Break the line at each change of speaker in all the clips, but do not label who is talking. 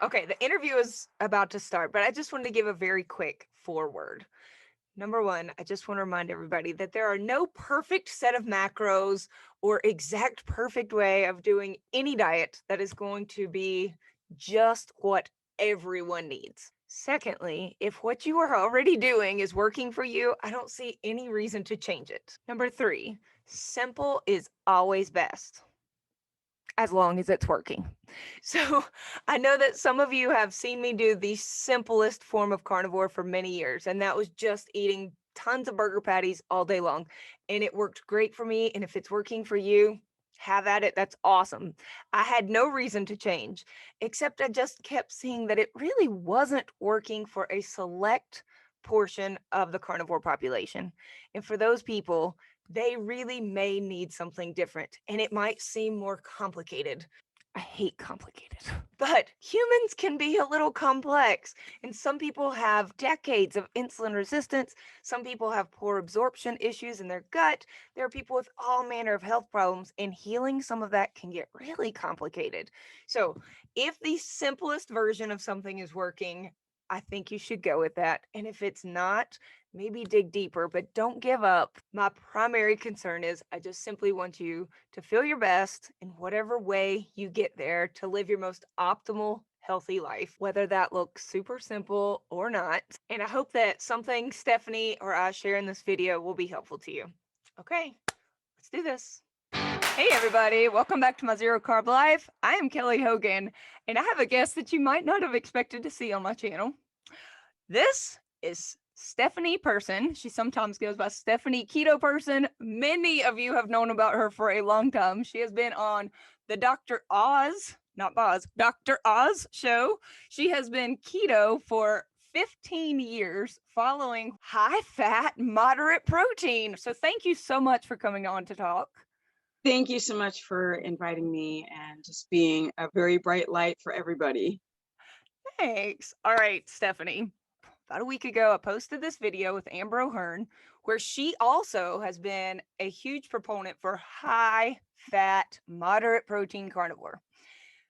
Okay, the interview is about to start, but I just wanted to give a very quick forward. Number one, I just want to remind everybody that there are no perfect set of macros or exact perfect way of doing any diet that is going to be just what everyone needs. Secondly, if what you are already doing is working for you, I don't see any reason to change it. Number three, simple is always best as long as it's working. So I know that some of you have seen me do the simplest form of carnivore for many years, and that was just eating tons of burger patties all day long. And it worked great for me. And if it's working for you, have at it. That's awesome. I had no reason to change, except I just kept seeing that it really wasn't working for a select portion of the carnivore population. And for those people, they really may need something different, and it might seem more complicated. I hate complicated. But humans can be a little complex, and some people have decades of insulin resistance. Some people have poor absorption issues in their gut. There are people with all manner of health problems, and healing some of that can get really complicated. So, if the simplest version of something is working, I think you should go with that. And if it's not, maybe dig deeper, but don't give up. My primary concern is I just simply want you to feel your best in whatever way you get there to live your most optimal, healthy life, whether that looks super simple or not. And I hope that something Stephanie or I share in this video will be helpful to you. Okay, let's do this. Hey everybody, welcome back to my Zero Carb Life. I am Kelly Hogan, and I have a guest that you might not have expected to see on my channel. This is Stephanie Person. She sometimes goes by Stephanie Keto Person. Many of you have known about her for a long time. She has been on the Dr. Oz, not Boz, Dr. Oz show. She has been keto for 15 years following high fat, moderate protein. So thank you so much for coming on to talk.
Thank you so much for inviting me and just being a very bright light for everybody.
Thanks. All right, Stephanie. About a week ago, I posted this video with Amber O'Hearn, where she also has been a huge proponent for high fat, moderate protein carnivore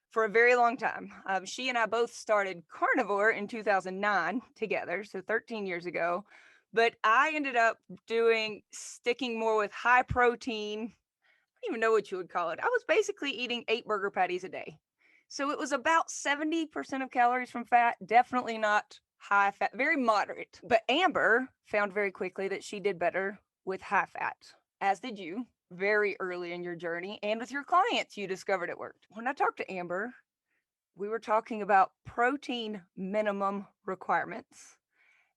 for a very long time. She and I both started carnivore in 2009 together, so 13 years ago. But I ended up sticking more with high protein. I don't even know what you would call it. I was basically eating 8 burger patties a day. So it was about 70% of calories from fat, definitely not high fat, very moderate. But Amber found very quickly that she did better with high fat, as did you very early in your journey. And with your clients, you discovered it worked. When I talked to Amber, we were talking about protein minimum requirements.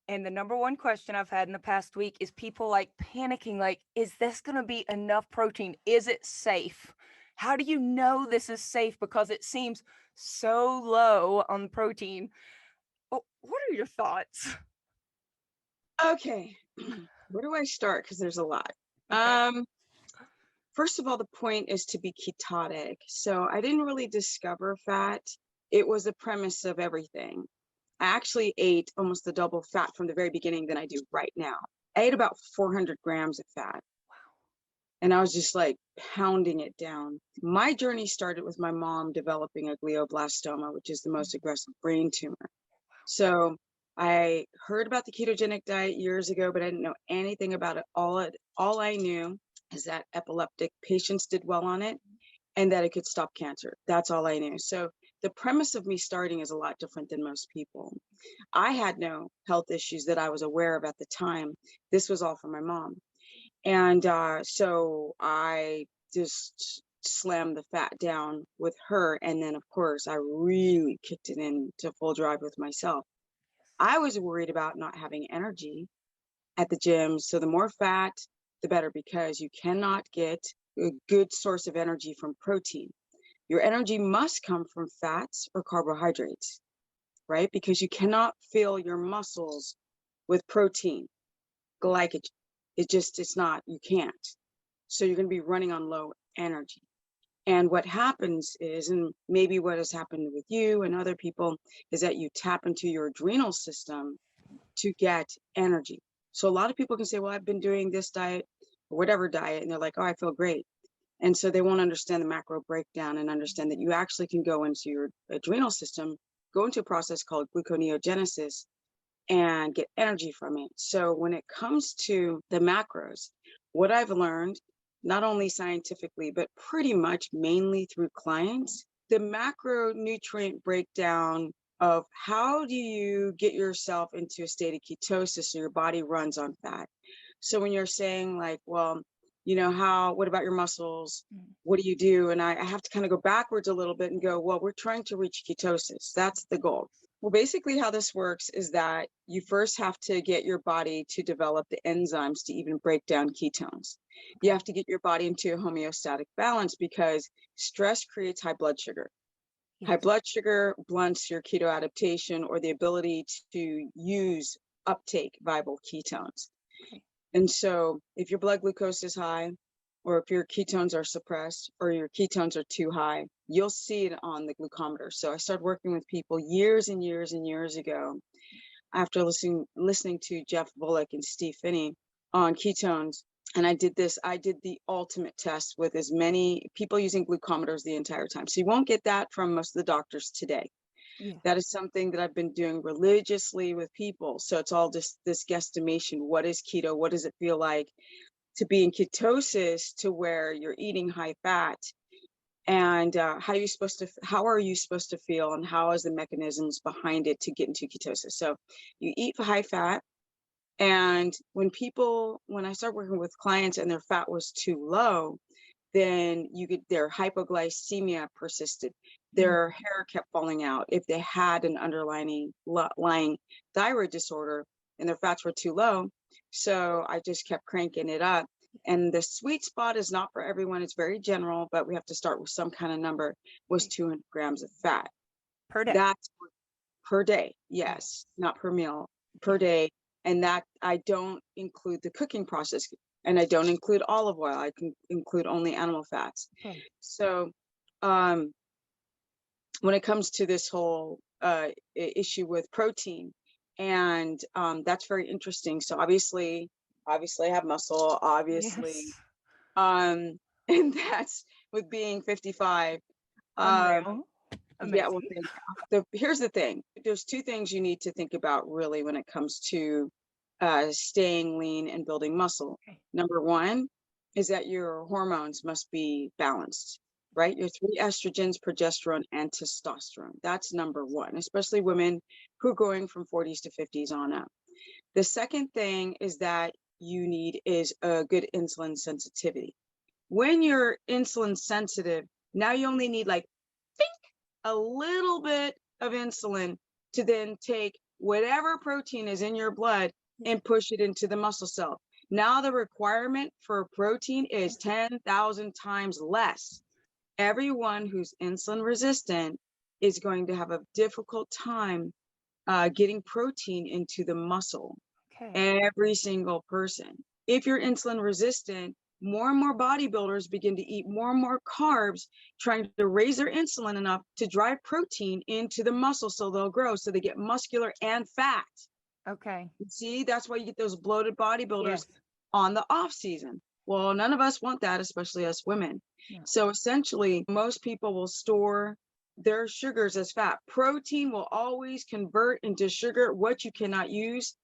And the number one question I've had in the past week is people like panicking, like, is this going to be enough protein? Is it safe? How do you know this is safe? Because it seems so low on protein. What are your thoughts?
Okay, where do I start? Because there's a lot.
Okay.
First of all, the point is to be ketotic. So I didn't really discover fat. It was the premise of everything. I actually ate almost the double fat from the very beginning than I do right now. I ate about 400 grams of fat. And I was just like pounding it down. My journey started with my mom developing a glioblastoma, which is the most aggressive brain tumor. So I heard about the ketogenic diet years ago, but I didn't know anything about it. All I knew is that epileptic patients did well on it and that it could stop cancer. That's all I knew. So the premise of me starting is a lot different than most people. I had no health issues that I was aware of at the time. This was all from my mom. And so I just slammed the fat down with her. And then, of course, I really kicked it into full drive with myself. I was worried about not having energy at the gym. So the more fat, the better, because you cannot get a good source of energy from protein. Your energy must come from fats or carbohydrates, right? Because you cannot fill your muscles with protein, glycogen. It's not, you can't. So you're going to be running on low energy. And what happens is, and maybe what has happened with you and other people, is that you tap into your adrenal system to get energy. So a lot of people can say, well, I've been doing this diet or whatever diet, and they're like, oh, I feel great. And so they won't understand the macro breakdown and understand that you actually can go into your adrenal system go into a process called gluconeogenesis and get energy from it. So when it comes to the macros, what I've learned, not only scientifically, but pretty much mainly through clients, the macronutrient breakdown of how do you get yourself into a state of ketosis so your body runs on fat. So when you're saying like, well, what about your muscles?
Mm.
What do you do? And I have to kind of go backwards a little bit and go, well, we're trying to reach ketosis. That's the goal. Well, basically, how this works is that you first have to get your body to develop the enzymes to even break down ketones. You
Okay.
have to get your body into a homeostatic balance because stress creates high blood sugar. High
Yes.
blood sugar blunts your keto adaptation or the ability to use uptake viable ketones.
Okay.
And so if your blood glucose is high, or if your ketones are suppressed, or your ketones are too high, you'll see it on the glucometer. So I started working with people years and years and years ago after listening to Jeff Volek and Steve Finney on ketones. And I did the ultimate test with as many people using glucometers the entire time. So you won't get that from most of the doctors today.
Yeah.
That is something that I've been doing religiously with people. So it's all just this guesstimation. What is keto? What does it feel like to be in ketosis to where you're eating high fat? And how are you supposed to feel? And how is the mechanisms behind it to get into ketosis? So you eat high fat. And when I start working with clients and their fat was too low, then their hypoglycemia persisted.
Mm.
Their hair kept falling out. If they had an underlying lying thyroid disorder and their fats were too low. So I just kept cranking it up. And the sweet spot is not for everyone. It's very general, but we have to start with some kind of number, was
Okay.
200 grams of fat.
Per day.
That's per day.
Yeah.
Yes, not per meal, per
Yeah.
day. And that I don't include the cooking process and I don't include olive oil. I can include only animal fats.
Okay.
So when it comes to this whole issue with protein, and that's very interesting. So obviously I have muscle, obviously.
Yes.
And that's with being 55. Um,
Unreal.
yeah, well,
Amazing.
here's the thing. There's two things you need to think about really when it comes to staying lean and building muscle.
Okay.
Number one is that your hormones must be balanced, right? Your three estrogens, progesterone, and testosterone. That's number one, especially women who are going from 40s to 50s on up. The second thing is that you need is a good insulin sensitivity. When you're insulin sensitive, now you only need like a little bit of insulin to then take whatever protein is in your blood and push it into the muscle cell. Now the requirement for protein is 10,000 times less. Everyone who's insulin resistant is going to have a difficult time getting protein into the muscle.
Okay.
Every single person. If you're insulin resistant, more and more bodybuilders begin to eat more and more carbs, trying to raise their insulin enough to drive protein into the muscle so they'll grow, so they get muscular and fat.
Okay.
See, that's why you get those bloated bodybuilders
Yes.
on the off season. Well, none of us want that, especially us women.
No.
So essentially, most people will store their sugars as fat. Protein will always convert into sugar. What you cannot use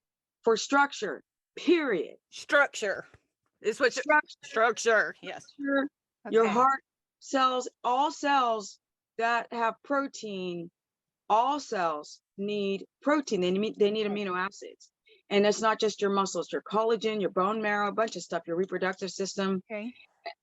for structure, period.
Structure is what structure. Yes.
Your
Okay.
heart cells, all cells that have protein, all cells need protein. They need
Okay.
amino acids. And it's not just your muscles, your collagen, your bone marrow, a bunch of stuff, your reproductive system.
Okay.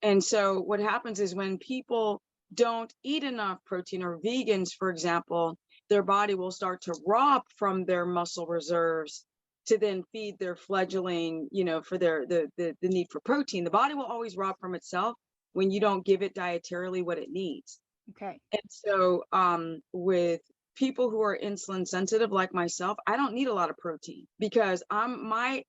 And so what happens is when people don't eat enough protein, or vegans, for example, their body will start to rob from their muscle reserves to then feed their fledgling, for the need for protein. The body will always rob from itself when you don't give it dietarily what it needs.
Okay.
And so with people who are insulin sensitive like myself, I don't need a lot of protein because my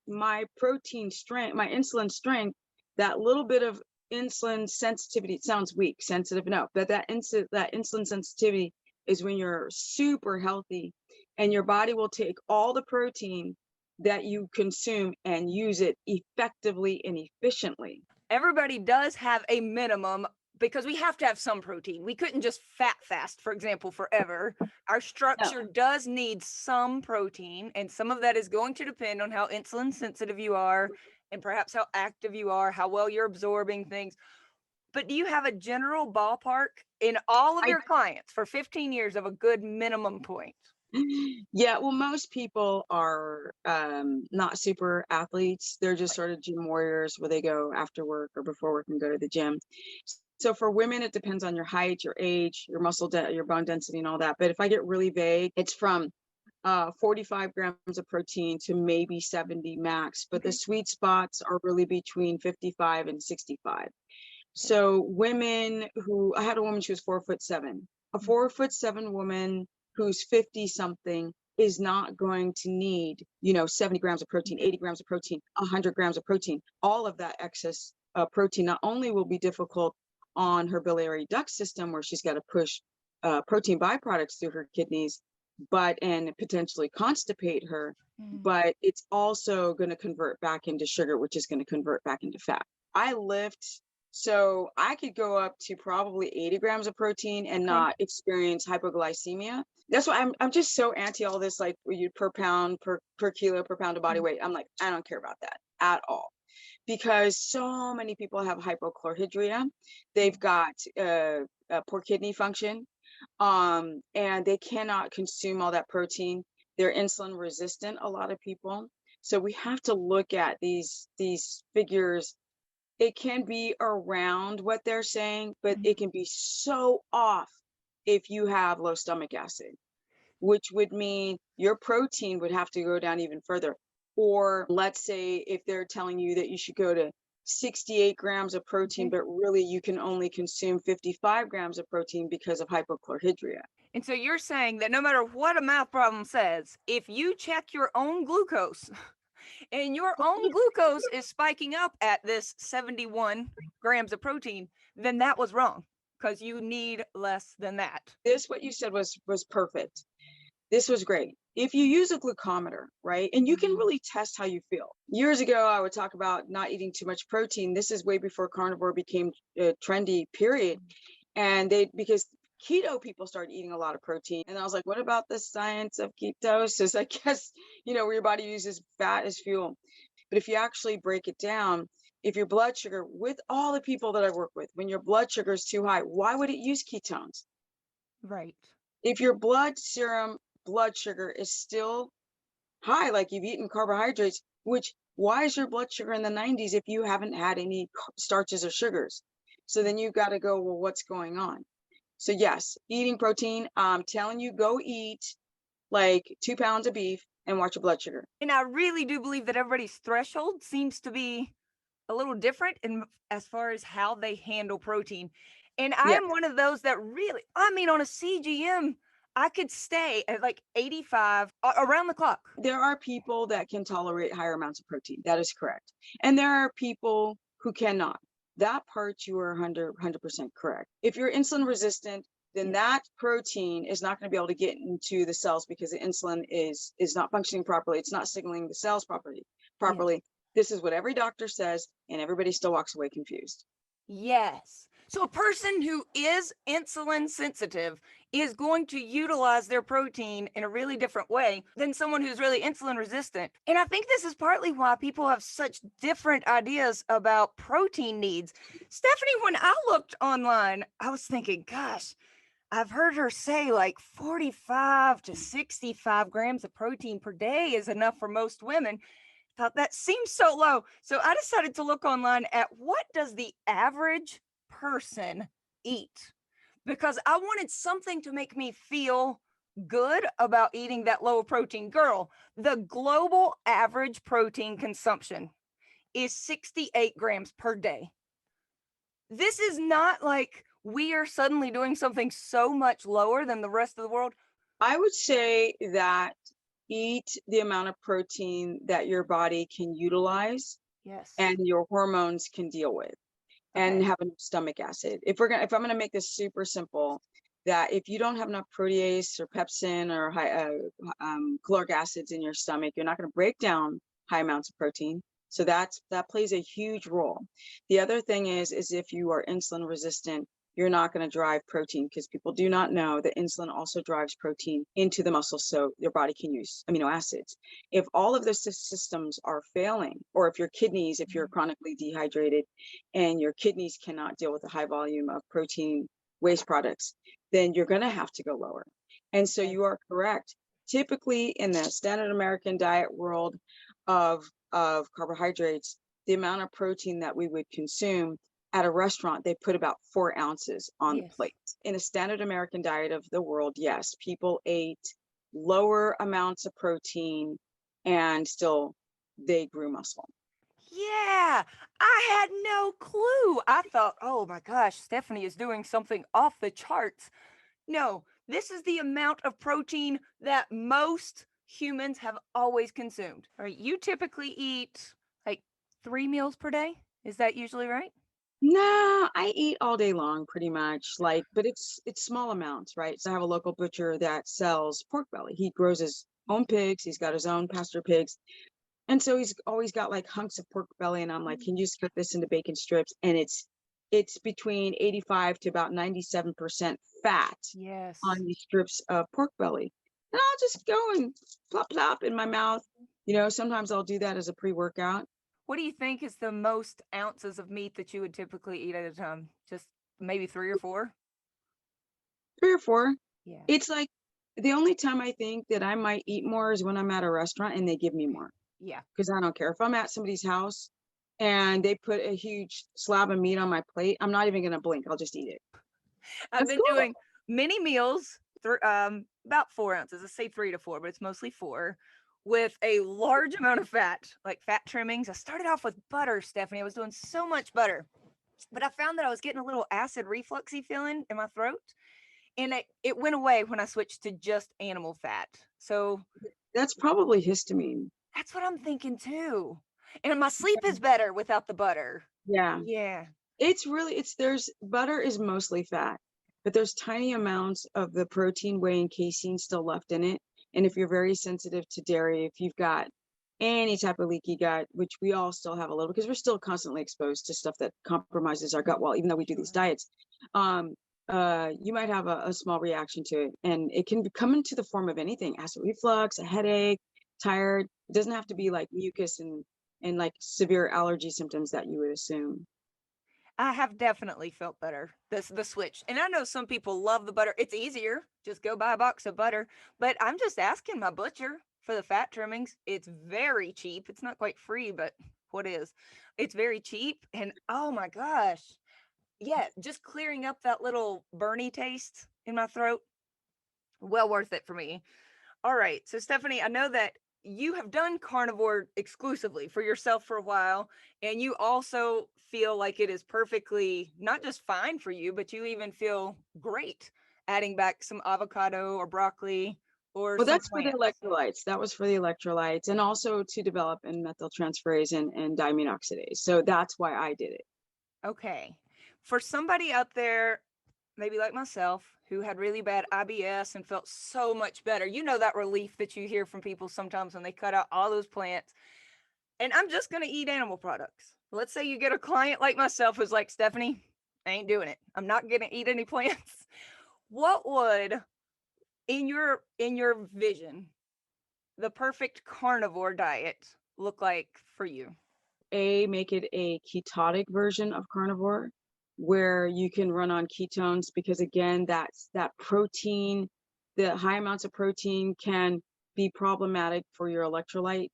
protein strength, my insulin strength, that little bit of insulin sensitivity, it sounds weak, sensitive, no, but that insulin sensitivity is when you're super healthy and your body will take all the protein that you consume and use it effectively and efficiently.
Everybody does have a minimum because we have to have some protein. We couldn't just fat fast, for example, forever. Our
No,
structure does need some protein, and some of that is going to depend on how insulin sensitive you are and perhaps how active you are, how well you're absorbing things. But do you have a general ballpark in all of
I
your clients for 15 years of a good minimum point?
yeah, well, most people are not super athletes. They're just
Right.
sort of gym warriors where they go after work or before work and go to the gym. So for women, it depends on your height, your age, your your bone density, and all that. But if I get really vague, it's from 45 grams of protein to maybe 70 max. But the
Okay.
sweet spots are really between 55 and 65.
Okay.
So women who I had a woman, she was 4'7". A
Mhm.
4'7" woman who's 50 something is not going to need, 70 grams of protein,
Yeah.
80 grams of protein, 100 grams of protein. All of that excess protein not only will be difficult on her biliary duct system, where she's got to push protein byproducts through her kidneys, and potentially constipate her,
Mhm.
but it's also going to convert back into sugar, which is going to convert back into fat. I lift, so I could go up to probably 80 grams of protein and
Okay.
not experience hypoglycemia. That's why I'm just so anti all this, like you per pound, per kilo, per pound of body
Mhm.
weight. I'm like, I don't care about that at all, because so many people have hypochlorhydria.
Yeah.
They've got poor kidney function, and they cannot consume all that protein. They're insulin resistant, a lot of people. So we have to look at these figures. It can be around what they're saying, but
Mhm.
it can be so off if you have low stomach acid, which would mean your protein would have to go down even further. Or let's say if they're telling you that you should go to 68 grams of protein,
Okay.
but really you can only consume 55 grams of protein because of hypochlorhydria.
And so you're saying that no matter what a math problem says, if you check your own glucose and your own glucose is spiking up at this 71 grams of protein, then that was wrong because you need less than that.
This, what you said was perfect. This was great. If you use a glucometer, right, and you can
Mhm.
really test how you feel. Years ago, I would talk about not eating too much protein. This is way before carnivore became trendy, period. And because keto people started eating a lot of protein. And I was like, what about the science of ketosis? I guess, where your body uses fat as fuel. But if you actually break it down, if your blood sugar, with all the people that I work with, when your blood sugar is too high, why would it use ketones?
Right.
If your blood sugar is still high, like you've eaten carbohydrates, which why is your blood sugar in the 90s if you haven't had any starches or sugars? So then you've got to go, well, what's going on? So yes, eating protein, I'm telling you, go eat like 2 pounds of beef and watch your blood sugar.
And I really do believe that everybody's threshold seems to be a little different in as far as how they handle protein. And I
Yes,
am one of those that really, I mean, on a CGM, I could stay at like 85 around the clock.
there are people that can tolerate higher amounts of protein. That is correct. And there are people who cannot. That part you are 100% correct. If you're insulin resistant, then
Yeah.
that protein is not going to be able to get into the cells because the insulin is not functioning properly. It's not signaling the cells properly.
Yes.
Properly. This is what every doctor says, and everybody still walks away confused.
Yes. So a person who is insulin sensitive is going to utilize their protein in a really different way than someone who's really insulin resistant. And I think this is partly why people have such different ideas about protein needs. Stephanie, when I looked online, I was thinking, gosh, I've heard her say like 45 to 65 grams of protein per day is enough for most women. Thought that seems so low. So I decided to look online at what does the average person eat? Because I wanted something to make me feel good about eating that low protein. Girl, the global average protein consumption is 68 grams per day. This is not like we are suddenly doing something so much lower than the rest of the world.
I would say that eat the amount of protein that your body can utilize
Yes.
and your hormones can deal with, and
Okay.
have enough stomach acid. If I'm gonna make this super simple, that if you don't have enough protease or pepsin or caloric acids in your stomach, you're not gonna break down high amounts of protein. So that plays a huge role. The other thing is if you are insulin resistant, you're not going to drive protein because people do not know that insulin also drives protein into the muscle so your body can use amino acids. If all of those systems are failing, or if your kidneys, if you're
Mhm.
chronically dehydrated and your kidneys cannot deal with the high volume of protein waste products, then you're going to have to go lower. And so
Okay.
you are correct. Typically in the standard American diet world of carbohydrates, the amount of protein that we would consume at a restaurant, they put about 4 ounces on the
Yes.
plate. In a standard American diet of the world, yes, people ate lower amounts of protein and still they grew muscle.
Yeah, I had no clue. I thought, oh my gosh, Stephanie is doing something off the charts. No, this is the amount of protein that most humans have always consumed. All right, you typically eat like 3 meals per day. Is that usually right?
Nah, I eat all day long pretty much, like, but it's small amounts, right? So I have a local butcher that sells pork belly. He grows his own pigs, he's got his own pasture pigs. And so he's always got like hunks of pork belly, and I'm like,
Mm.
can you just cut this into bacon strips? And it's between 85 to about 97% fat
Yes.
on these strips of pork belly. And I'll just go and plop plop in my mouth. Sometimes I'll do that as a pre-workout.
What do you think is the most ounces of meat that you would typically eat at a time? Just maybe three or four?
3 or 4.
Yeah.
It's like the only time I think that I might eat more is when I'm at a restaurant and they give me
Okay.
more,
Yeah.
because I don't care. If I'm at somebody's house and they put a huge slab of meat on my plate, I'm not even gonna blink. I'll just eat it.
I've
That's
been
cool.
doing mini meals, about 4 ounces. Let's say 3 to 4, but it's mostly four, with a large amount of fat, like fat trimmings. I started off with butter, Stephanie. I was doing so much butter, but I found that I was getting a little acid refluxy feeling in my throat, and it went away when I switched to just animal fat. So
That's probably histamine.
that's what I'm thinking too. And my sleep is better without the butter.
Yeah.
Yeah.
There's butter is mostly fat, but there's tiny amounts of the protein, whey, and casein still left in it. And if you're very sensitive to dairy, if you've got any type of leaky gut, which we all still have a little, because we're still constantly exposed to stuff that compromises our gut wall, even though we do these
Sure.
diets, um, you might have a small reaction to it. And it can come into the form of anything: acid reflux, a headache, tired. It doesn't have to be like mucus and like severe allergy symptoms that you would assume.
I have definitely felt better. The switch. And I know some people love the butter. It's easier. Just go buy a box of butter. But I'm just asking my butcher for the fat trimmings. It's very cheap. It's not quite free, but what is? It's very cheap. And oh my gosh. Yeah, just clearing up that little burny taste in my throat. Well worth it for me. All right. So, Stephanie, I know that you have done carnivore exclusively for yourself for a while, and you also feel like it is perfectly not just fine for you, but you even feel great adding back some avocado or broccoli or
Well,
some
that's for the
plants.
electrolytes. That was for the electrolytes and also to develop N methyltransferase and diamine oxidase. So that's why I did it.
Okay. For somebody out there, maybe like myself, who had really bad IBS and felt so much better, you know, that relief that you hear from people sometimes when they cut out all those plants and I'm just going to eat animal products. Let's say you get a client like myself who's like, Stephanie, I ain't doing it. I'm not going to eat any plants. What would in your vision the perfect carnivore diet look like for you?
Make it a ketotic version of carnivore where you can run on ketones because again, that protein, the high amounts of protein can be problematic for your electrolyte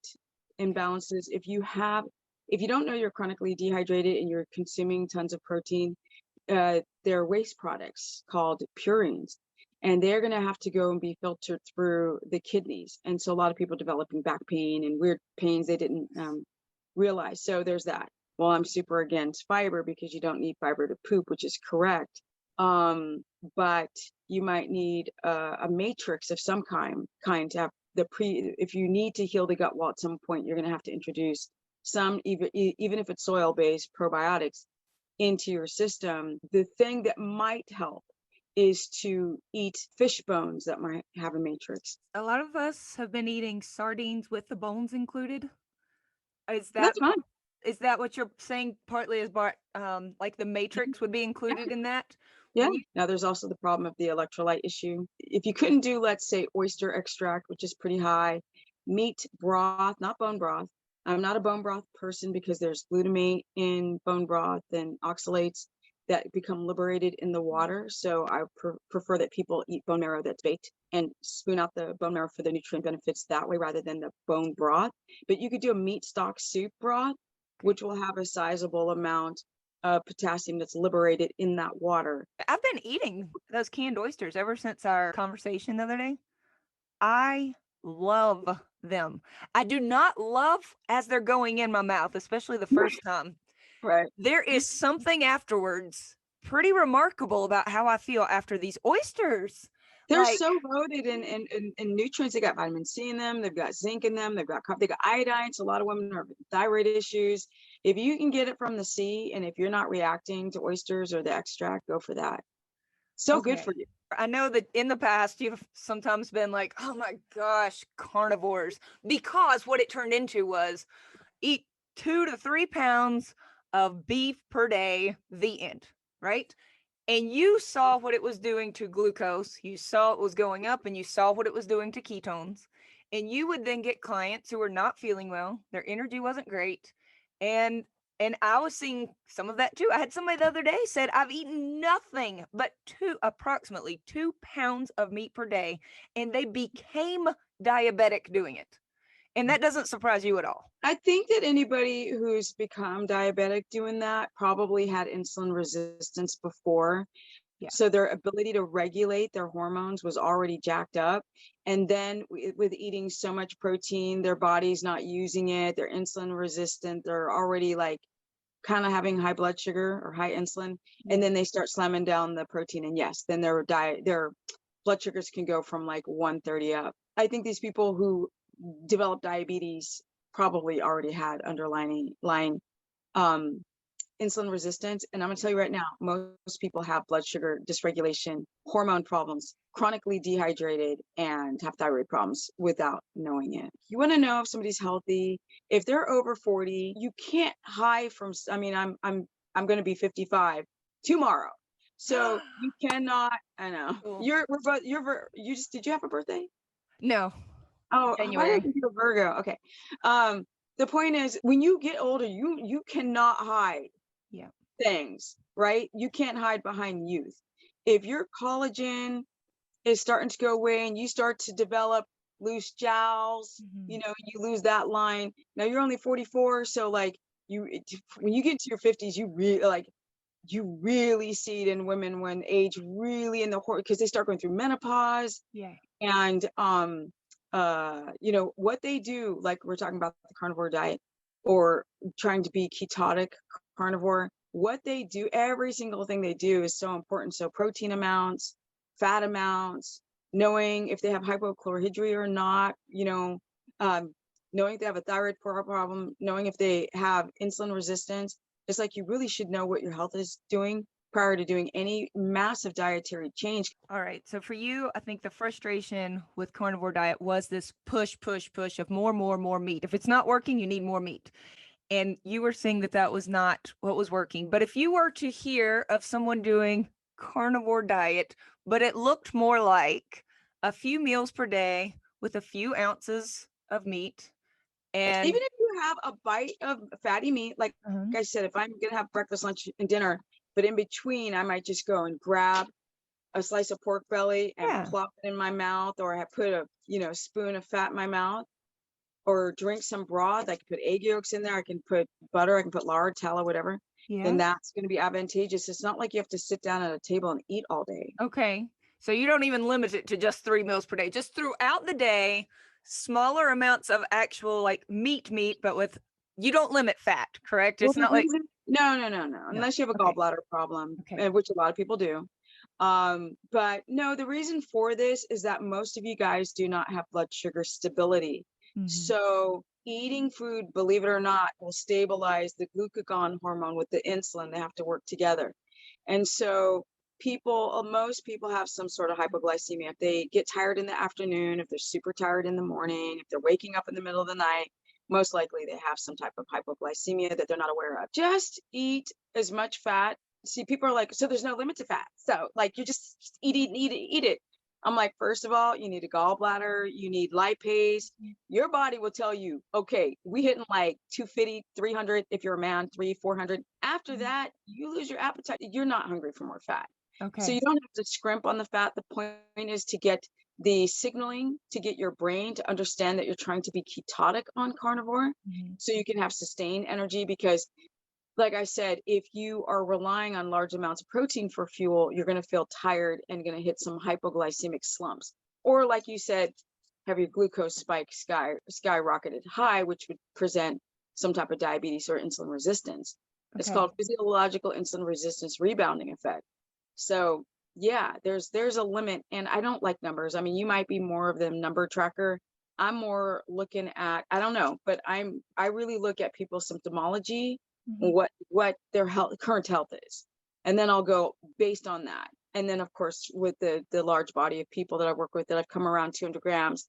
Okay.
imbalances. If you don't know you're chronically dehydrated and you're consuming tons of protein, there are waste products called purines, and they're going to have to go and be filtered through the kidneys. And so a lot of people developing back pain and weird pains they didn't realize. So there's that. Well, I'm super against fiber because you don't need fiber to poop, which is correct. But you might need a matrix of some kind to have if you need to heal the gut wall at some point, you're going to have to introduce some, even if it's soil based probiotics into your system. The thing that might help is to eat fish bones that might have a matrix.
A lot of us have been eating sardines with the bones included. Is that
That's fine.
is that what you're saying partly is like the
Mhm.
matrix would be included in that?
Yeah.
When you
Now there's also the problem of the electrolyte issue. If you couldn't do, let's say, oyster extract, which is pretty high, meat broth, not bone broth. I'm not a bone broth person because there's glutamate in bone broth and oxalates that become liberated in the water. So I prefer that people eat bone marrow that's baked and spoon out the bone marrow for the nutrient benefits that way rather than the bone broth. But you could do a meat stock soup broth,
okay.
which will have a sizable amount potassium that's liberated in that water.
I've been eating those canned oysters ever since our conversation the other day. I love them. I do not love as they're going in my mouth, especially the first time.
Right.
There is something afterwards pretty remarkable about how I feel after these oysters.
They're
Like,
so loaded in nutrients. They got vitamin C in them. They've got zinc in them. They got iodine. So a lot of women have thyroid issues. If you can get it from the sea, and if you're not reacting to oysters or the extract, go for that. So good
okay.
for you.
I know that in the past you've sometimes been like, oh my gosh, carnivores, because what it turned into was eat 2 to 3 pounds of beef per day, the end, right? And you saw what it was doing to glucose, you saw it was going up, and you saw what it was doing to ketones. And you would then get clients who were not feeling well, their energy wasn't great. And I was seeing some of that too. I had somebody the other day said, I've eaten nothing but approximately 2 pounds of meat per day, and they became diabetic doing it. And that doesn't surprise you at all.
I think that anybody who's become diabetic doing that probably had insulin resistance before.
Yeah.
So their ability to regulate their hormones was already jacked up. And then with eating so much protein, their body's not using it. They're insulin resistant. They're already like kind of having high blood sugar or high insulin. And
Yeah.
then they start slamming down the protein. And yes, then their blood sugars can go from like 130 up. I think these people who develop diabetes probably already had underlying um, insulin resistance. And I'm going to tell you right now, most people have blood sugar dysregulation, hormone problems, chronically dehydrated, and have thyroid problems without knowing it. You want to know if somebody's healthy. If they're over 40, you can't hide from. I mean, I'm going to be 55 tomorrow, so you cannot. I know
Cool.
you're. We're both. You just. Did you have a birthday?
No,
Oh, why did I
January.
think you were Virgo? Okay. Um, the point is, when you get older, you cannot hide
Yeah.
things, right? You can't hide behind youth. If your collagen is starting to go away and you start to develop loose jowls,
Mhm.
you lose that line. Now you're only 44, so like when you get into your 50s, you really see it in women when age really in the because they start going through menopause
Yeah.
and what they do, like we're talking about the carnivore diet or trying to be ketotic carnivore, what they do, every single thing they do is so important. So protein amounts, fat amounts, knowing if they have hypochlorhydria or not, knowing if they have a thyroid problem, knowing if they have insulin resistance. It's like you really should know what your health is doing prior to doing any massive dietary change.
All right. So for you, I think the frustration with carnivore diet was this push, push, push of more, more, more meat. If it's not working, you need more meat. And you were saying that that was not what was working. But if you were to hear of someone doing carnivore diet, but it looked more like a few meals per day with a few ounces of meat and
Even if you have a bite of fatty meat, like
uh
I said, if I'm gonna have breakfast, lunch, and dinner, but in between, I might just go and grab a slice of pork belly and
yeah,
plop it in my mouth, or I put a spoon of fat in my mouth, or drink some broth. I can put egg yolks in there. I can put butter. I can put lard, tallow, whatever. Then
yeah.
that's going to be advantageous. It's not like you have to sit down at a table and eat all day.
Okay. So you don't even limit it to just 3 meals per day, just throughout the day, smaller amounts of actual like meat, but with you don't limit fat, correct?
Well,
It's
the
not like
reason, no, no, no, no,
no.
unless you have a
Okay.
gallbladder problem,
Okay.
which a lot of people do. But no, the reason for this is that most of you guys do not have blood sugar stability.
Mhm.
So eating food, believe it or not, will stabilize the glucagon hormone with the insulin. They have to work together. And so most people have some sort of hypoglycemia. If they get tired in the afternoon, if they're super tired in the morning, if they're waking up in the middle of the night, most likely they have some type of hypoglycemia that they're not aware of. Just eat as much fat. See, people are like, so there's no limit to fat. So like you just eat it, eat it, eat it. I'm like, first of all, you need a gallbladder, you need lipase. Your body will tell you, okay, we hitting like 250, 300 if you're a man, 300, 400. After
Mhm.
that, you lose your appetite. You're not hungry for more fat. So you
Okay.
don't have to scrimp on the fat. The point is to get the signaling to get your brain to understand that you're trying to be ketotic on carnivore
Mhm.
so you can have sustained energy. Because like I said, if you are relying on large amounts of protein for fuel, you're going to feel tired and going to hit some hypoglycemic slumps. Or like you said, have your glucose spike skyrocketed high, which would present some type of diabetes or insulin resistance. It's called
Okay.
physiological insulin resistance rebounding effect. So yeah, there's a limit, and I don't like numbers. I mean, you might be more of the number tracker. I'm more looking at, I don't know, but I really look at people's symptomology,
Mhm.
what their current health is, and then I'll go based on that. And then of course with the large body of people that I work with, that I've come around 200 grams.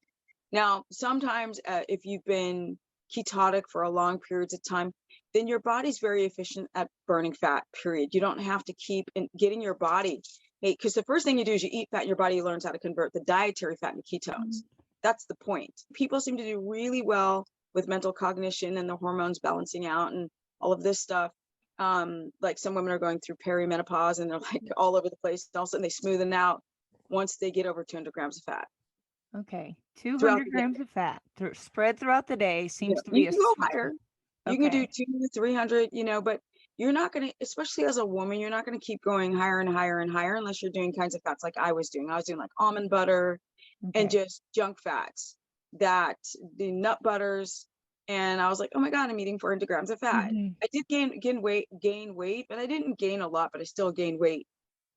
Now sometimes if you've been ketotic for a long periods of time, then your body's very efficient at burning fat, period. You don't have to keep getting your body, because the first thing you do is you eat fat, your body learns how to convert the dietary fat into ketones.
Mhm.
That's the point. People seem to do really well with mental cognition and the hormones balancing out and all of this stuff. Like some women are going through perimenopause and they're like all over the place. All of a sudden they smoothen out once they get over 200 grams of fat
Okay.
throughout
200
the day.
grams of fat spread throughout the day
Yeah,
seems to
you
be a
can go
sweet
higher.
spot.
You can do
Okay.
200, 300, but you're not going to, especially as a woman, you're not going to keep going higher and higher and higher unless you're doing kinds of fats like I was doing. I was doing like almond butter and
Okay.
just junk fats, that the nut butters. And I was like, oh my God, I'm eating 400 grams of fat.
Mhm.
I did gain weight, but I didn't gain a lot, but I still gained weight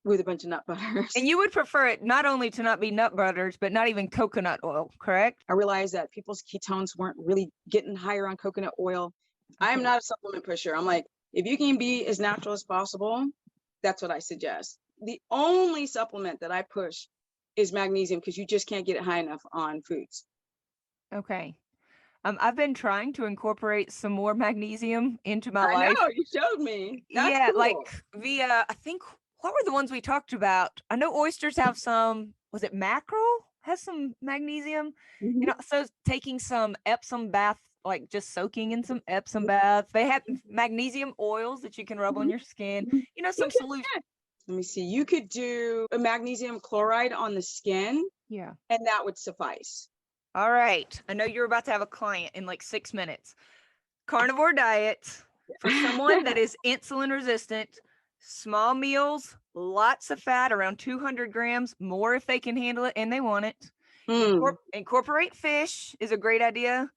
with a bunch of nut butters.
And you would prefer it not only to not be nut butters, but not even coconut oil, correct?
I realized that people's ketones weren't really getting higher on coconut oil. I'm
Okay.
not a supplement pusher. I'm like, if you can be as natural as possible, that's what I suggest. The only supplement that I push is magnesium, because you just can't get it high enough on foods.
Okay. I've been trying to incorporate some more magnesium into my
I
life.
know, you showed me. That's
Yeah,
cool.
like via I think what were the ones we talked about? I know oysters have some. Was it mackerel has some magnesium?
Mhm.
So taking some Epsom bath, like just soaking in some Epsom bath. They have magnesium oils that you can rub on
Mhm.
your skin.
Mhm. You
Some
could,
solution.
yeah. Let me see. You could do a magnesium chloride on the skin,
Yeah.
and that would suffice.
All right. I know you're about to have a client in like 6 minutes. Carnivore diet for someone that is insulin resistant, small meals, lots of fat, around 200 grams, more if they can handle it and they want it.
Mm.
Incorporate fish is a great idea.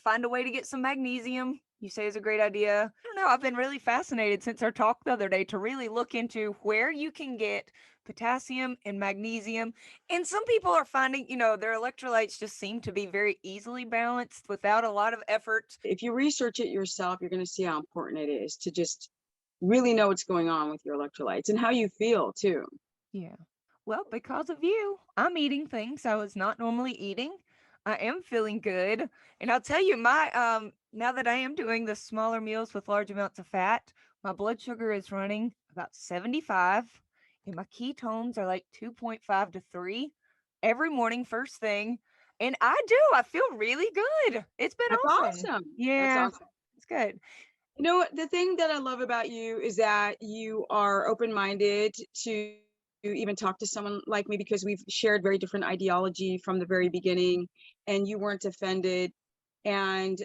Find a way to get some magnesium, you say is a great idea. I don't know. I've been really fascinated since our talk the other day to really look into where you can get potassium and magnesium. And some people are finding, their electrolytes just seem to be very easily balanced without a lot of effort.
If you research it yourself, you're going to see how important it is to just really know what's going on with your electrolytes and how you feel too.
Yeah. Well, because of you, I'm eating things I was not normally eating. I am feeling good. And I'll tell you, my now that I am doing the smaller meals with large amounts of fat, my blood sugar is running about 75 and my ketones are like 2.5 to 3 every morning first thing. And I feel really good. It's been
That's
awesome.
awesome. That's
Yeah.
awesome.
It's good.
You know what? The thing that I love about you is that you are open minded to even talk to someone like me, because we've shared very different ideology from the very beginning, and you weren't offended. And,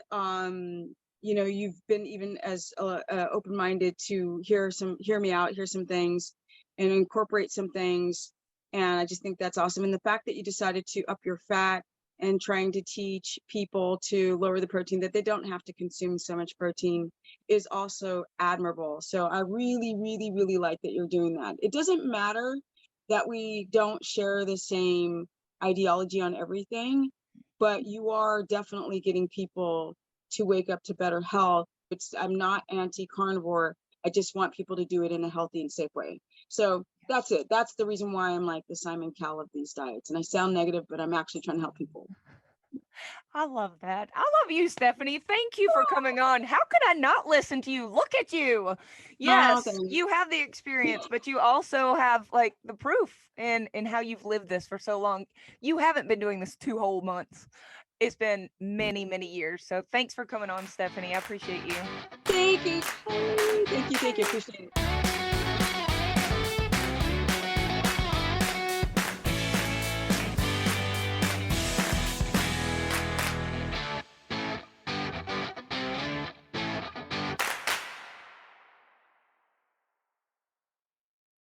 you've been even as open minded to hear me out, hear some things, and incorporate some things. And I just think that's awesome. And the fact that you decided to up your fat and trying to teach people to lower the protein, that they don't have to consume so much protein, is also admirable. So I really, really, really like that you're doing that. It doesn't matter that we don't share the same ideology on everything, but you are definitely getting people to wake up to better health. I'm not anti-carnivore. I just want people to do it in a healthy and safe way. So that's it. That's the reason why I'm like the Simon Cowell of these diets. And I sound negative, but I'm actually trying to help people.
I love that. I love you, Stephanie. Thank you for coming on. How could I not listen to you? Look at you.
Oh,
Yes,
thanks.
you have the experience, but you also have like the proof in how you've lived this for so long. You haven't been doing this 2 whole months. It's been many, many years. So thanks for coming on, Stephanie. I appreciate you.
Thank you. Bye. Thank you. Thank you. Appreciate it.